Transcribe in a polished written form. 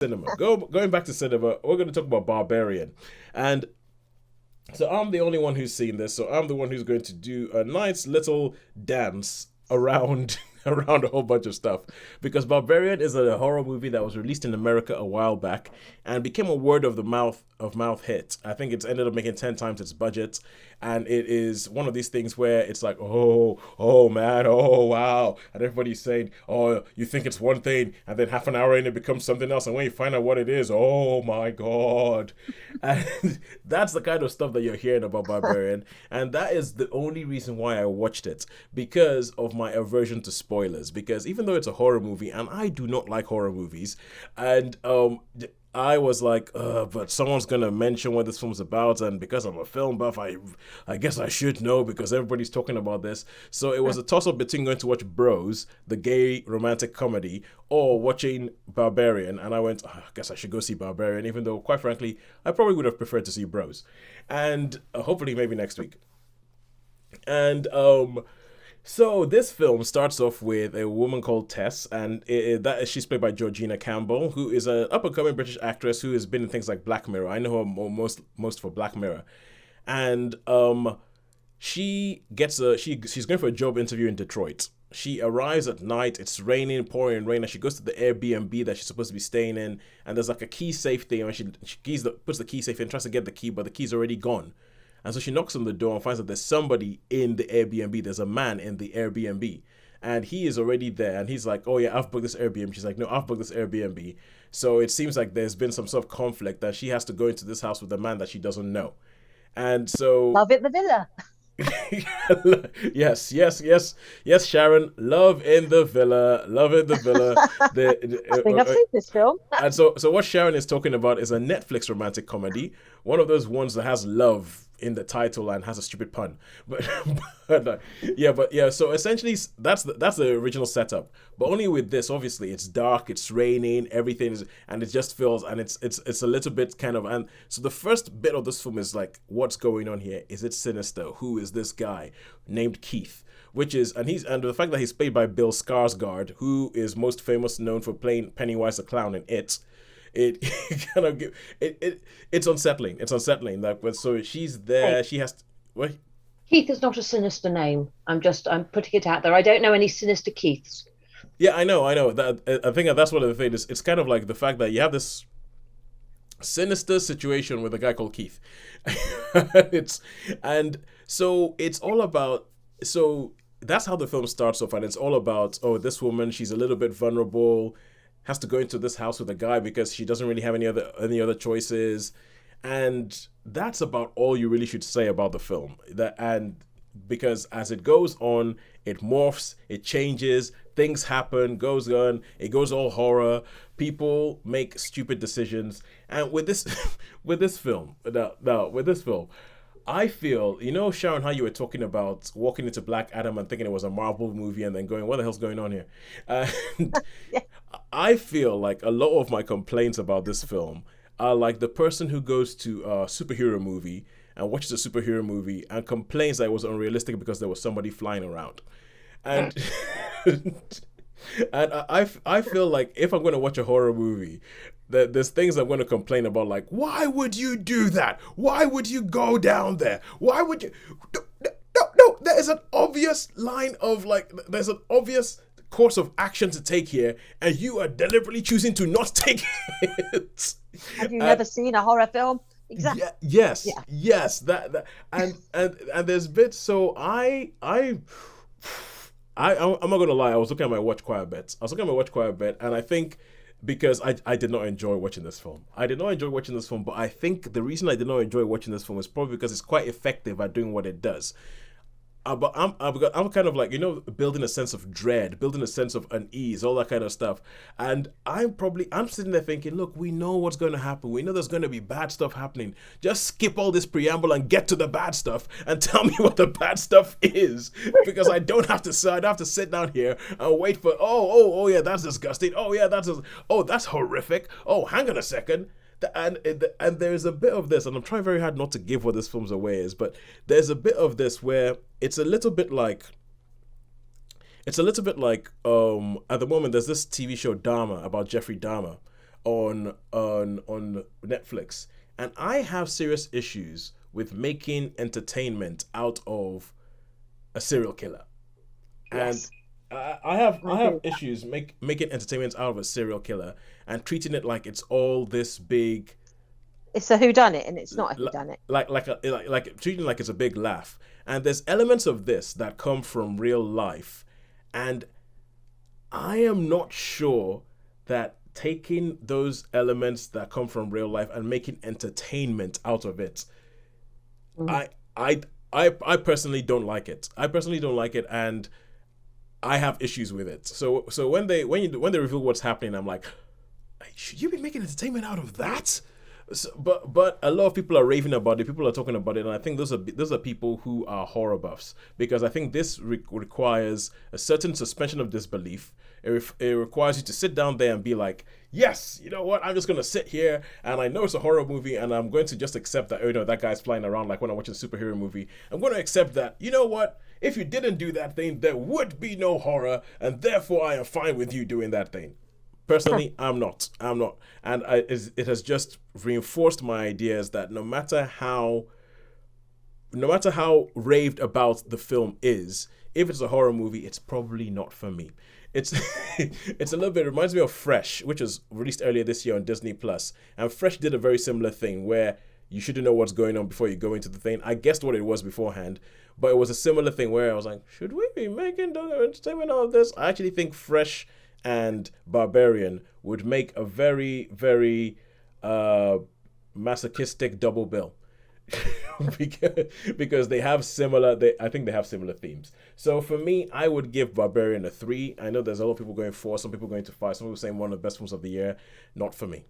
cinema. Going back to cinema, we're going to talk about Barbarian, and so I'm the only one who's seen this. So I'm the one who's going to do a nice little dance around around a whole bunch of stuff because Barbarian is a horror movie that was released in America a while back and became a word of mouth hit. I think it's ended up making 10 times its budget, and it is one of these things where it's like, oh man, oh wow, and everybody's saying, oh, you think it's one thing, and then half an hour in it becomes something else, and when you find out what it is, oh my god, and that's the kind of stuff that you're hearing about Barbarian, and that is the only reason why I watched it, because of my aversion to spoilers. Because even though it's a horror movie, and I do not like horror movies, and I was like, but someone's gonna mention what this film's about, and because I'm a film buff, I guess I should know because everybody's talking about this. So it was a toss up between going to watch Bros, the gay romantic comedy, or watching Barbarian, and I went, I guess I should go see Barbarian, even though, quite frankly, I probably would have preferred to see Bros, and hopefully maybe next week. And so this film starts off with a woman called Tess, and that she's played by Georgina Campbell, who is an up and coming British actress who has been in things like Black Mirror. I know her most for Black Mirror, and she's going for a job interview in Detroit. She arrives at night. It's raining, pouring rain, and she goes to the Airbnb that she's supposed to be staying in. And there's like a key safe thing, and puts the key safe in, tries to get the key, but the key's already gone. And so she knocks on the door and finds that there's somebody in the Airbnb. There's a man in the Airbnb. And he is already there. And he's like, oh yeah, I've booked this Airbnb. She's like, no, I've booked this Airbnb. So it seems like there's been some sort of conflict that she has to go into this house with a man that she doesn't know. And so... Love it, the villa. yes, Sharon. Love in the villa. Love in the villa. I think I've seen this film. And so what Sharon is talking about is a Netflix romantic comedy. One of those ones that has love in the title and has a stupid pun. But so essentially that's the original setup. But only with this, obviously, it's dark, it's raining, everything is, and it just feels, and it's a little bit kind of, and so the first bit of this film is like, what's going on here? Is it sinister? Who is this guy named Keith? Which is, and the fact that he's played by Bill Skarsgård, who is most famous known for playing Pennywise the Clown in it kind of it's unsettling. It's unsettling. Like, but so she's there. Hey, She has to, what? Keith is not a sinister name. I'm putting it out there. I don't know any sinister Keiths. Yeah, I know. That I think that's one of the things. It's kind of like the fact that you have this sinister situation with a guy called Keith. it's and so it's all about so that's how the film starts off, and it's all about, oh, this woman, she's a little bit vulnerable, has to go into this house with a guy because she doesn't really have any other choices, and that's about all you really should say about the film. That and because as it goes on, it morphs, it changes, things happen, goes on, it goes all horror. People make stupid decisions, and with this, with this film, I feel, Sharon, how you were talking about walking into Black Adam and thinking it was a Marvel movie and then going, what the hell's going on here? And Yeah. I feel like a lot of my complaints about this film are like the person who goes to a superhero movie and watches a superhero movie and complains that it was unrealistic because there was somebody flying around. And and I feel like if I'm going to watch a horror movie, that there's things I'm going to complain about, like, why would you do that? Why would you go down there? Why would you? No, no, no. There is an obvious line of, like, there's an obvious course of action to take here, and you are deliberately choosing to not take it. Have you never seen a horror film? Exactly. Yeah, yes, Yeah. yes. That and there's bits. So I'm not gonna lie. I was looking at my watch quite a bit. And I think because I did not enjoy watching this film. I did not enjoy watching this film, but I think the reason I did not enjoy watching this film is probably because it's quite effective at doing what it does. But I'm kind of like, building a sense of dread, building a sense of unease, all that kind of stuff. And I'm sitting there thinking, look, we know what's going to happen. We know there's going to be bad stuff happening. Just skip all this preamble and get to the bad stuff and tell me what the bad stuff is, because I don't have to sit down here and wait for, oh yeah, that's disgusting. Oh yeah, that's horrific. Oh, hang on a second. And there's a bit of this, and I'm trying very hard not to give what this film's away is, but there's a bit of this where it's a little bit like at the moment there's this TV show Dahmer about Jeffrey Dahmer, on Netflix, and I have serious issues with making entertainment out of a serial killer. And Yes, I have I do. issues making entertainment out of a serial killer and treating it like it's all this big, It's a whodunit, and it's not a li- whodunit. like treating it like it's a big laugh. And there's elements of this that come from real life, and I am not sure that taking those elements that come from real life and making entertainment out of it, Mm. I I I personally don't like it. I personally don't like it, and I have issues with it. So when they reveal what's happening, I'm like, should you be making entertainment out of that? So, but a lot of people are raving about it. People are talking about it, and I think those are people who are horror buffs, because I think this requires a certain suspension of disbelief. It requires you to sit down there and be like, yes, you know what? I'm just gonna sit here, and I know it's a horror movie, and I'm going to just accept that. Oh, that guy's flying around like when I'm watching a superhero movie. I'm going to accept that. You know what? If you didn't do that thing, there would be no horror, and therefore I am fine with you doing that thing. Personally, I'm not. I'm not, and it has just reinforced my ideas that no matter how raved about the film is, if it's a horror movie, it's probably not for me. It's it's a little bit, it reminds me of Fresh, which was released earlier this year on Disney Plus, and Fresh did a very similar thing where you shouldn't know what's going on before you go into the thing. I guessed what it was beforehand, but it was a similar thing where I was like, should we be making entertainment out of this? I actually think Fresh and Barbarian would make a very, very uh, masochistic double bill. because I think they have similar themes. So for me, I would give Barbarian a 3. I know there's a lot of people going 4, some people going to 5, some people saying one of the best films of the year. Not for me.